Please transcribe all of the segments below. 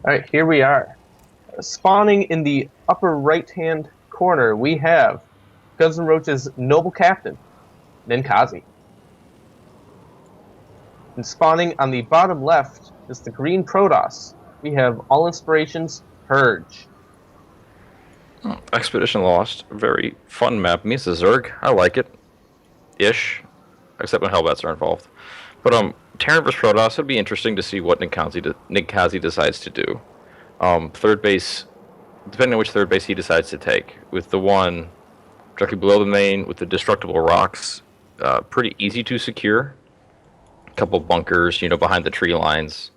All right, here we are. Spawning in the upper right-hand corner, we have Guns N' Roaches' noble captain, Ninkazi. And spawning on the bottom left is the green Protoss. We have All Inspirations Purge. Expedition Lost, very fun map. Me as a Zerg, I like it. Ish. Except when Hellbats are involved. But Terran vs Protoss, it'd be interesting to see what Ninkazi decides to do. Third base, depending on which third base he decides to take. With the one directly below the main, with the destructible rocks, pretty easy to secure. A couple bunkers, behind the tree lines,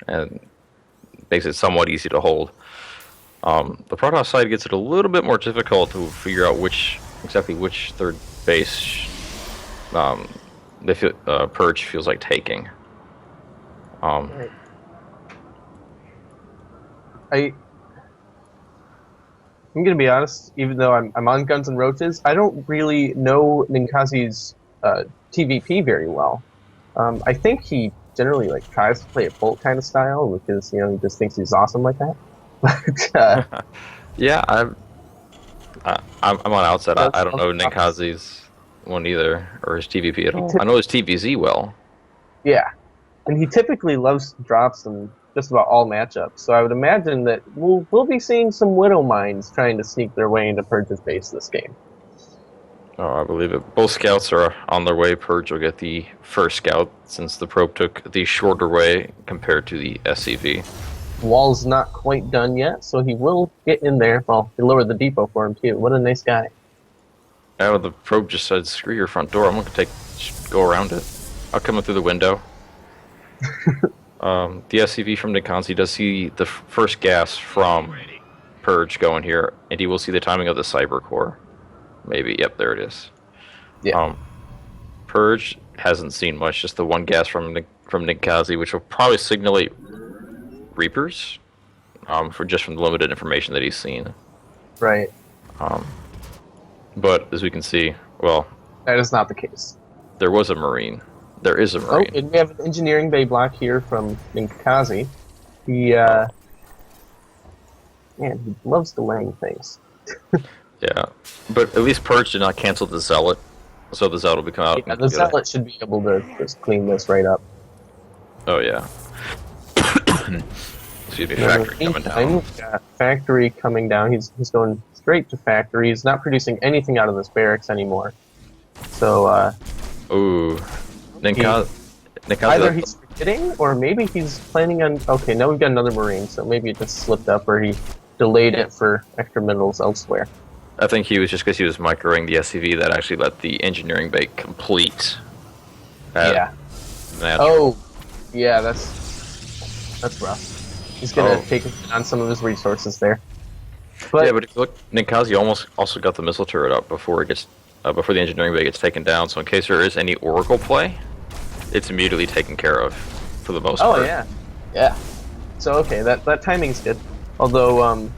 and makes it somewhat easy to hold. The Protoss side gets it a little bit more difficult to figure out exactly which third base Purge feels like taking. Right. I'm gonna be honest. Even though I'm on Guns N' Roaches, I don't really know Ninkazi's TVP very well. I think he generally tries to play a Bolt kind of style because he just thinks he's awesome like that. But yeah, I'm on outside. I don't know Ninkazi's one either, or his TVP at all. I know his TVZ well. Yeah, and he typically loves to drop some just about all matchups. So I would imagine that we'll be seeing some Widow Mines trying to sneak their way into Purge's base this game. Oh, I believe it. Both scouts are on their way. Purge will get the first scout since the probe took the shorter way compared to the SCV. Wall's not quite done yet, so he will get in there. Well, they lowered the depot for him too. What a nice guy. Oh, the probe just said, "Screw your front door. I'm going to go around it. I'll come in through the window." The SCV from Ninkazi does see the first gas from Purge going here, and he will see the timing of the Cyber Core. Maybe. Yep, there it is. Yeah. Purge hasn't seen much, just the one gas from Ninkazi, which will probably signalate Reapers, from the limited information that he's seen. Right. But as we can see, well, that is not the case. There was a Marine. There is a Marine. Oh, and we have an engineering bay block here from Ninkazi. He loves delaying things. Yeah, but at least Purge did not cancel the Zealot, so the Zealot will come out. Yeah, the Zealot should be able to just clean this right up. Oh yeah. Excuse me, factory coming down. Factory coming down. He's going straight to factory. He's not producing anything out of this barracks anymore. So, ooh. Either he's forgetting, or maybe he's planning on... Okay, now we've got another Marine, so maybe it just slipped up, or he delayed it for extra minerals elsewhere. I think he was just because he was microing the SCV that actually let the engineering bay complete. Yeah. Oh, yeah, that's rough. He's gonna take on some of his resources there. But if you look, Ninkazi also got the missile turret up before the engineering bay gets taken down. So in case there is any Oracle play, it's immediately taken care of for the most part. Oh yeah. So okay, that timing's good. Although,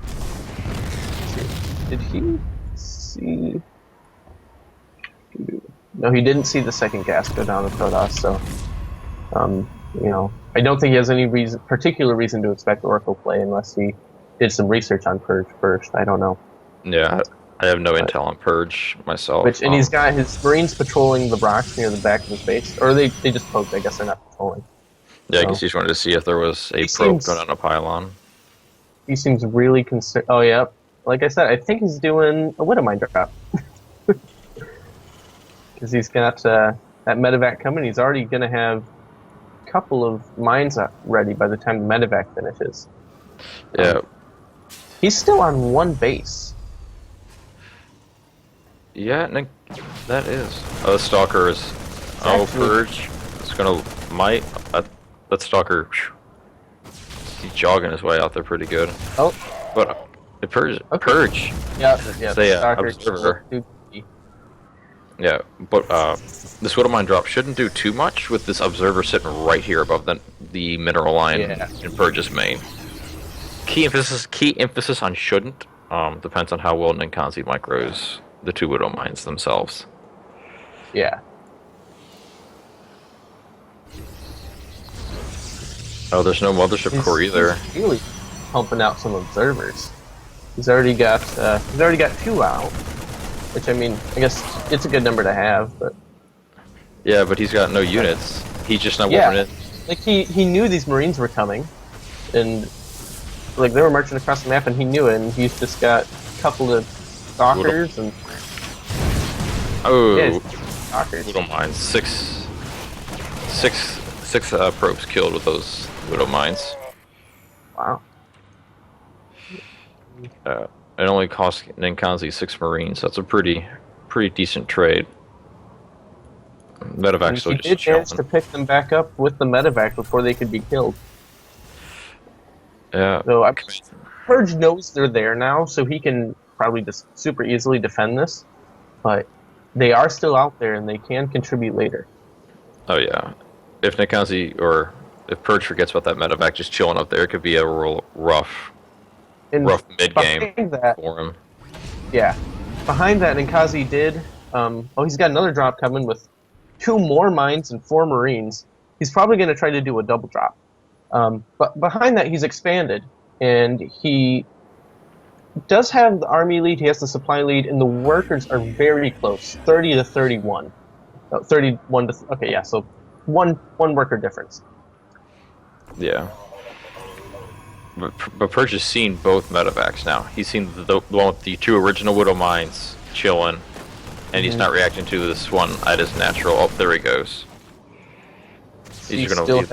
did he see? No, he didn't see the second gas go down the Protoss. So, I don't think he has any particular reason to expect Oracle play unless he did some research on Purge first. I don't know. Yeah, I have no intel on Purge myself. And he's got his Marines patrolling the rocks near the back of his base. Or they just poked, I guess they're not patrolling. Yeah, I guess he just wanted to see if there was a probe going on a pylon. He seems really concerned. Oh, yeah. Like I said, I think he's doing a Widow Mine drop. Because he's got that medevac coming. He's already going to have a couple of mines ready by the time the medevac finishes. Yeah. He's still on one base. Yeah, that is. Oh, the Stalker is... Purge. It's gonna... That Stalker... He's jogging his way out there pretty good. Oh. But... Purge... Yeah, Say, Observer. Yeah, but this Widow Mine drop shouldn't do too much with this Observer sitting right here above the mineral line in Purge's main. Key emphasis on shouldn't. Depends on how well Ninkazi micros the two Widow Mines themselves. Yeah. Oh, there's no mothership core either. He's really pumping out some observers. He's already got 2 out, which I mean, I guess it's a good number to have, but Yeah, but he's got no units. He's just not yeah, warping it. like he knew these Marines were coming, and like they were marching across the map, and he knew it, and he's just got a couple of stalkers and Oh, yeah, stalkers. Widow mines. Six probes killed with those Widow mines. Wow. It only cost Ninkanzi 6 Marines. That's a pretty decent trade. Medevac And still he just did chilling. manage to pick them back up with the medevac before they could be killed. Yeah. So Purge knows they're there now, so he can probably just super easily defend this. But they are still out there, and they can contribute later. Oh yeah. If Ninkanzi or if Purge forgets about that medevac just chilling up there, it could be a real rough And mid game behind that, for him. yeah, behind that, Nkazi did. He's got another drop coming with 2 more mines and 4 Marines. He's probably going to try to do a double drop. But behind that, he's expanded, and he does have the army lead. He has the supply lead, and the workers are very close, 30 to 31. 31 to okay, yeah. So one worker difference. Yeah. But Purge has seen both medevacs now. He's seen the one with the 2 original Widow mines chilling, and he's not reacting to this one at his natural. Oh, there he goes. He's gonna leave.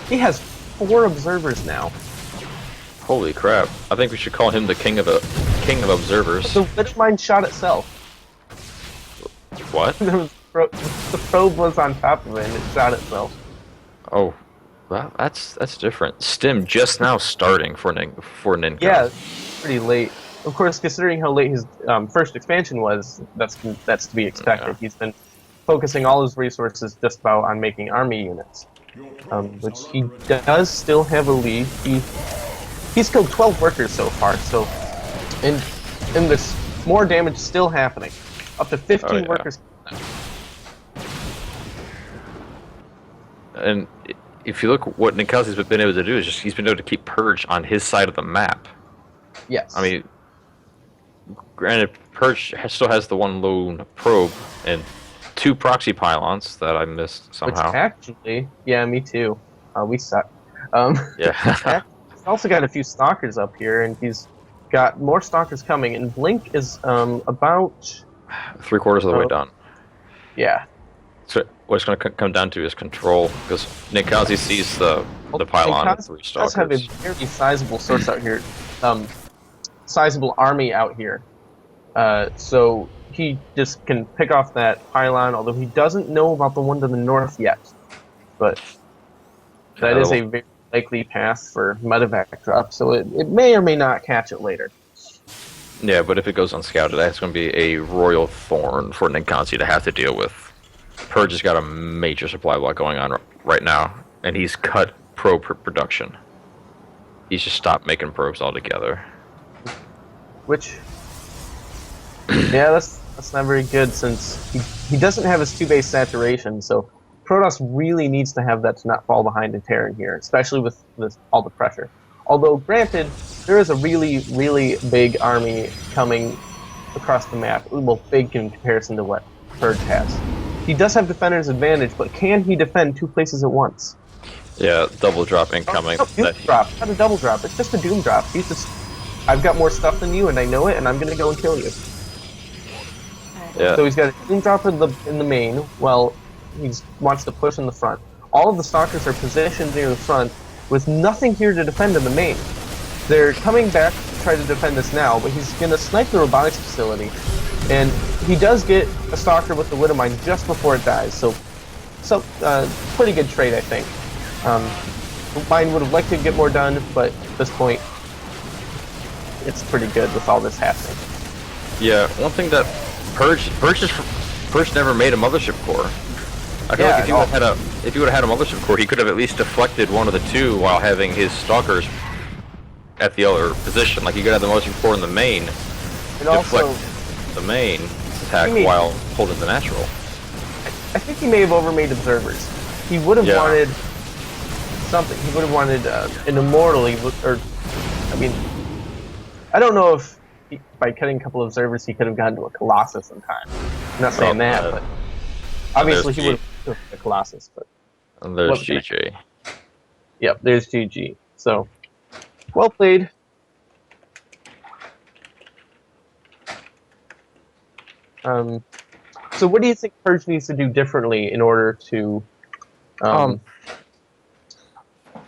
He has 4 observers now. Holy crap! I think we should call him the king of observers. The Widow mine shot itself. What? The probe was on top of it, and it shot itself. Oh, well, that's different. Stim just now starting for Ninka. Yeah, pretty late. Of course, considering how late his first expansion was, that's to be expected. Yeah. He's been focusing all his resources just about on making army units, which he does still have a lead. He's killed 12 workers so far, so and there's more damage still happening. Up to 15 Oh, yeah. workers. And if you look, what Ninkazi's been able to do is he's been able to keep Purge on his side of the map. Yes. I mean, granted, Purge still has the 1 lone probe and 2 proxy pylons that I missed somehow. Which actually, yeah, me too. We suck. Yeah. He's also got a few stalkers up here, and he's got more stalkers coming. And Blink is about 3/4 of the way done. yeah. So what it's going to come down to is control, because Ninkazi sees the pylon with 3 He does have a stalkers. very sizable source out here, sizable army out here. So he just can pick off that pylon, although he doesn't know about the one to the north yet. But that is a very likely path for medevac drop, so it may or may not catch it later. Yeah, but if it goes unscouted, that's going to be a royal thorn for Ninkanzi to have to deal with. Purge has got a major supply block going on right now, and he's cut probe production. He's just stopped making probes altogether. Which, yeah, that's not very good, since he doesn't have his 2-base saturation, so Protoss really needs to have that to not fall behind in Terran here, especially with all the pressure. Although, granted, there is a really, really big army coming across the map. Well, big in comparison to what Purge has. He does have Defender's advantage, but can he defend 2 places at once? Yeah, double drop incoming. Doom drop, not a double drop. It's just a Doom drop. He's just, I've got more stuff than you, and I know it, and I'm gonna go and kill you. Yeah. So he's got a Doom drop in the main, while he wants to push in the front. All of the stalkers are positioned near the front, with nothing here to defend in the main. They're coming back to try to defend this now, but he's gonna snipe the robotics facility, and he does get a stalker with the Widow Mine just before it dies. So pretty good trade, I think. The mine would have liked to get more done, but at this point, it's pretty good with all this happening. Yeah, one thing that Purge never made a mothership core. I feel like if he would have had a mothership core, he could have at least deflected one of the 2 while having his stalkers at the other position. Like, he could have the mothership core in the main, And deflect also, the main attack while holding the natural. I think he may have overmade observers. He would have wanted something. He would have wanted an immortal. Or I mean, I don't know if by cutting a couple of observers he could have gotten to a Colossus in time. I'm not saying that, but obviously he would have a Colossus. But and there's GG. Yep, there's GG. So, well played. So what do you think Purge needs to do differently in order to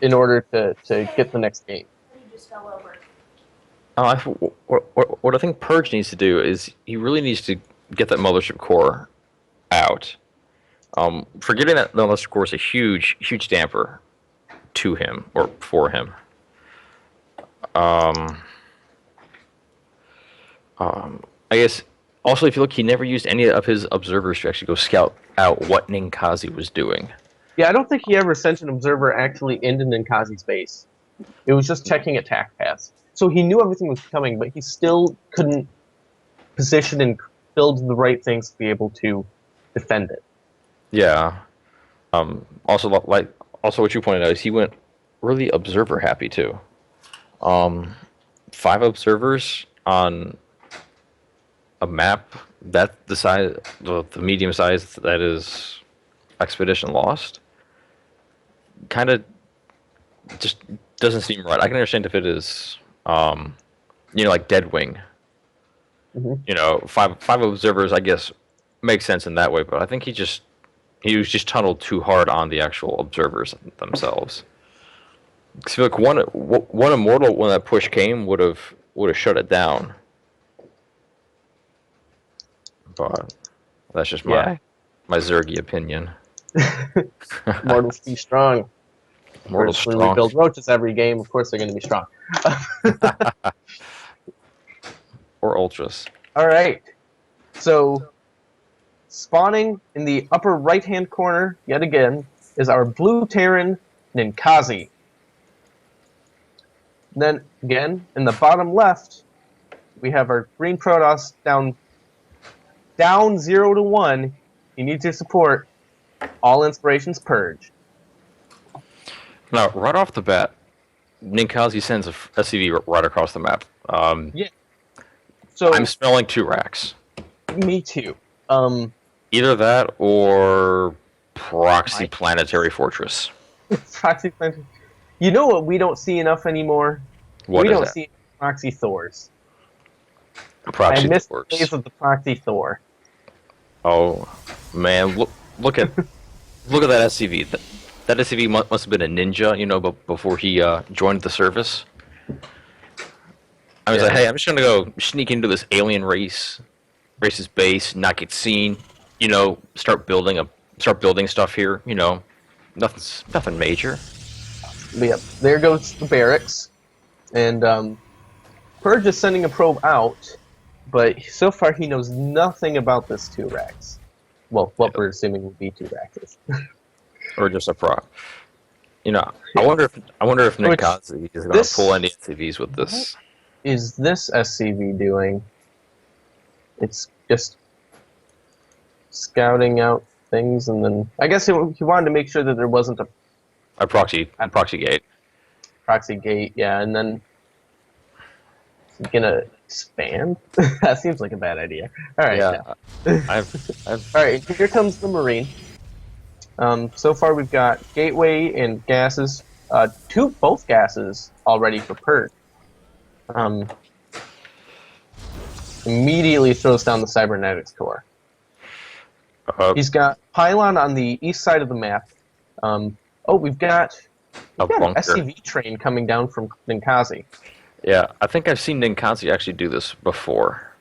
get the next game? Just fell over. What I think Purge needs to do is he really needs to get that mothership core out. Forgetting that the mothership core is a huge damper to him or for him. I guess also if you look, he never used any of his observers to actually go scout out what Ninkasi was doing. Yeah, I don't think he ever sent an observer actually into Ninkasi's base. It was just checking attack paths. So he knew everything was coming, but he still couldn't position and build the right things to be able to defend it. Yeah. Also, what you pointed out is he went really observer happy too. 5 observers on a map that the size, the medium size that is Expedition Lost, kind of just doesn't seem right. I can understand if it is, like Dead Wing. Mm-hmm. 5 observers, I guess, makes sense in that way. But I think he was just tunneled too hard on the actual observers themselves. I feel like one immortal when that push came would have shut it down. But that's just my Zergy opinion. Mortals be strong. Mortals strong. When we build roaches every game, of course they're going to be strong. Or ultras. All right. So, spawning in the upper right-hand corner, yet again, is our blue Terran, Ninkasi. Then, again, in the bottom left, we have our green Protoss down 0 to 1. You need to support all inspirations Purge. Now, right off the bat, Ninkasi sends a SCV right across the map. Yeah. So I'm smelling 2 racks. Me too. Either that or Proxy Planetary Fortress. Proxy Planetary. You know what we don't see enough anymore? We don't see Proxy Thors. Proxy I miss Thors. the days of the Proxy Thor. Oh man, look at that SCV. That SCV must have been a ninja, but before he joined the service. I was like, hey, I'm just gonna go sneak into this alien race's base, not get seen. Start building stuff here. Nothing major. But yep, there goes the barracks, and Purge is sending a probe out, but so far he knows nothing about this 2 racks. Well, what we're assuming would be 2 racks. Or just a prop. I wonder if Ninkasi is going to pull any SCVs with this. What is this SCV doing? It's just scouting out things, and then I guess he wanted to make sure that there wasn't a proxy gate. Proxy gate, yeah, and then he's gonna expand. That seems like a bad idea. All right, yeah. All right, here comes the Marine. So far we've got gateway and gases. Both gases already for Purge. Immediately throws down the cybernetics core. He's got pylon on the east side of the map. We've got an SCV train coming down from Ninkasi. Yeah, I think I've seen Ninkasi actually do this before.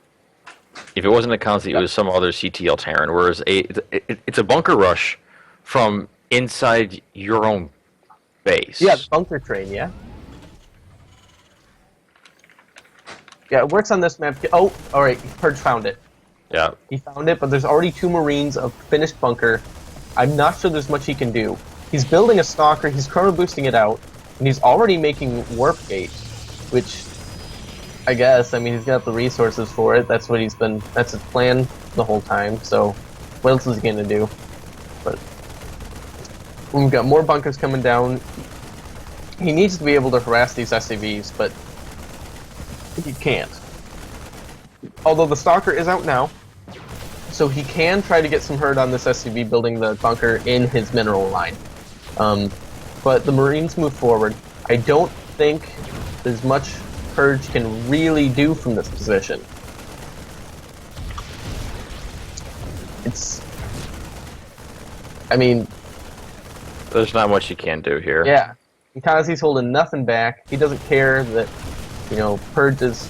If it wasn't Ninkasi, it was some other CTL Terran, whereas it's a bunker rush from inside your own base. Yeah, the bunker train, yeah. Yeah, it works on this map. Oh, alright, Purge found it. Yeah. He found it, but there's already 2 Marines of finished bunker. I'm not sure there's much he can do. He's building a stalker, he's chrono boosting it out, and he's already making warp gate, which I guess, he's got the resources for it. That's his plan the whole time, so what else is he gonna do? But we've got more bunkers coming down. he needs to be able to harass these SCVs, but he can't. Although the Stalker is out now, so he can try to get some hurt on this SCV building the bunker in his mineral line. But the Marines move forward. I don't think there's much Purge can really do from this position. I mean, There's not much you can do here. yeah. Because he's holding nothing back. He doesn't care that, Purge is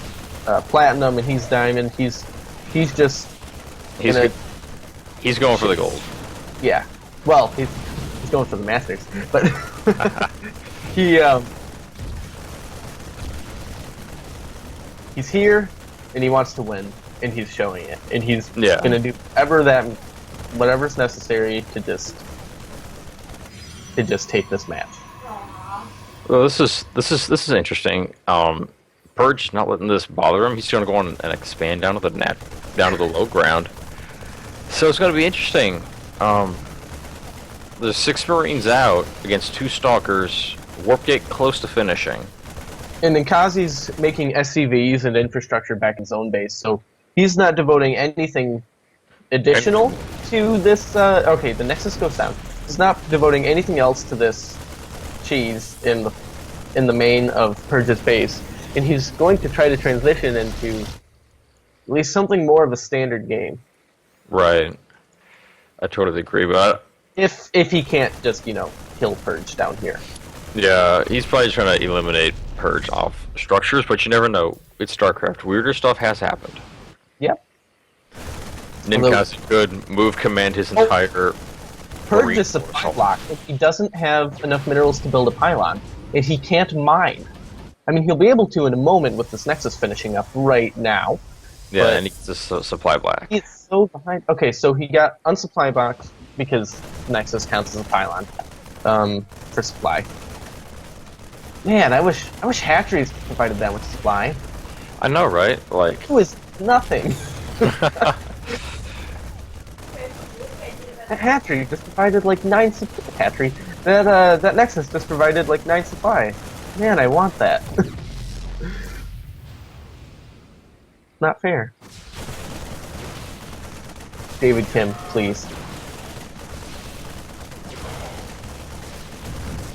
platinum and he's diamond. He's just He's going for the gold. Yeah. Well, he's going for the Masters, but he he's here and he wants to win, and he's showing it, and he's gonna do whatever's necessary to just take this match. Well, this is interesting. Purge not letting this bother him. He's going to go on and expand down to the low ground. So it's going to be interesting. There's 6 Marines out against 2 Stalkers. Warp Gate close to finishing. And Nkazi's making SCVs and infrastructure back in zone base, so he's not devoting anything additional to this. Okay, the Nexus goes down. He's not devoting anything else to this cheese in the main of Purge's base, and he's going to try to transition into at least something more of a standard game. Right. I totally agree, but if he can't just kill Purge down here. Yeah, he's probably trying to eliminate Purge off structures, but you never know. It's StarCraft. Weirder stuff has happened. Yep. Ninkazi could move command his entire Purge is supply block. He doesn't have enough minerals to build a pylon, and he can't mine. I mean, he'll be able to in a moment with this Nexus finishing up right now. Yeah, and he's a supply block. He's so behind. Okay, so he got unsupply box because Nexus counts as a pylon for supply. Man, I wish hatcheries provided that much supply. I know, right? Like it was nothing. That hatchery just provided like 9 supply. Hatchery. That Nexus just provided like 9 supply. Man, I want that. Not fair. David Kim, please.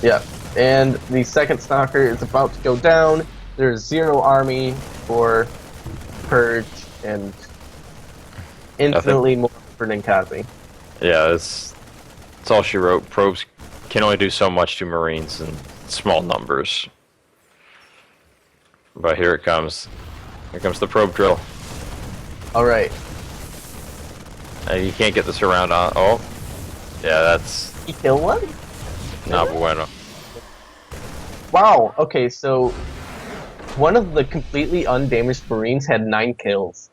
Yeah, and the second Stalker is about to go down. There's 0 army for Purge and infinitely more for Ninkazi. Yeah, it's all she wrote. Probes can only do so much to Marines in small numbers. But here it comes. Here comes the probe drill. Alright. You can't get this around on. Oh. Yeah, that's. He killed one? Not bueno. Wow, okay, so one of the completely undamaged Marines had 9 kills.